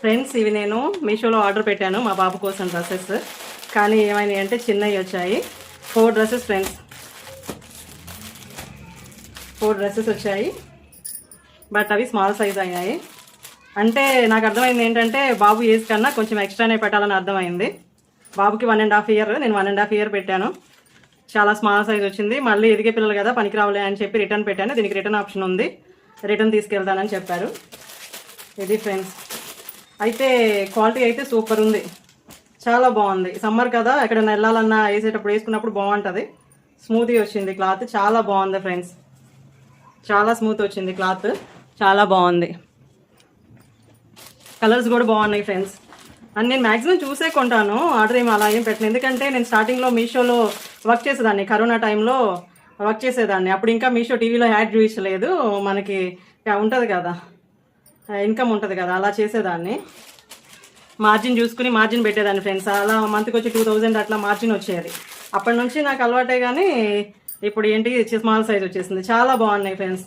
Friends ఇవి నేను మీషోలో ఆర్డర్ పెట్టాను మా బాబు కోసం డ్రెస్సెస్. కానీ ఏమైనాయి అంటే చిన్నవి వచ్చాయి. 4 డ్రెస్సెస్ ఫ్రెండ్స్, 4 డ్రెస్సెస్ వచ్చాయి. బట్ అవి స్మాల్ సైజ్ అయ్యాయి. అంటే నాకు అర్థమైంది ఏంటంటే బాబు ఏజ్ కన్నా కొంచెం ఎక్స్ట్రానే పెట్టాలని అర్థమైంది. బాబుకి 1.5 ఇయర్, నేను 1.5 ఇయర్ పెట్టాను. చాలా స్మాల్ సైజ్ వచ్చింది. మళ్ళీ ఎదిగే పిల్లలు కదా పనికిరావులే అని చెప్పి రిటర్న్ పెట్టాను. దీనికి రిటర్న్ ఆప్షన్ ఉంది, రిటర్న్ తీసుకెళ్తానని చెప్పారు. ఇది ఫ్రెండ్స్. అయితే క్వాలిటీ అయితే సూపర్ ఉంది, చాలా బాగుంది. సమ్మర్ కదా ఎక్కడైనా వెళ్ళాలన్నా వేసేటప్పుడు వేసుకున్నప్పుడు బాగుంటుంది. స్మూత్గా వచ్చింది క్లాత్, చాలా బాగుంది ఫ్రెండ్స్. చాలా స్మూత్ వచ్చింది క్లాత్, చాలా బాగుంది. కలర్స్ కూడా బాగున్నాయి ఫ్రెండ్స్. అండ్ నేను మ్యాక్సిమం చూసే కొంటాను, ఆర్డర్ ఏమి అలా ఏం పెట్టను. ఎందుకంటే నేను స్టార్టింగ్లో మీషోలో వర్క్ చేసేదాన్ని, కరోనా టైంలో వర్క్ చేసేదాన్ని. అప్పుడు ఇంకా మీషో టీవీలో యాడ్ చూపించలేదు, మనకి ఉంటుంది కదా ఇన్కమ్ ఉంటుంది కదా, అలా చేసేదాన్ని. మార్జిన్ చూసుకుని మార్జిన్ పెట్టేదాన్ని ఫ్రెండ్స్. అలా మంత్కి వచ్చి 2000 అట్లా మార్జిన్ వచ్చేది. అప్పటి నుంచి నాకు అలవాటే. కానీ ఇప్పుడు ఏంటి స్మాల్ సైజ్ వచ్చేసింది. చాలా బాగున్నాయి ఫ్రెండ్స్.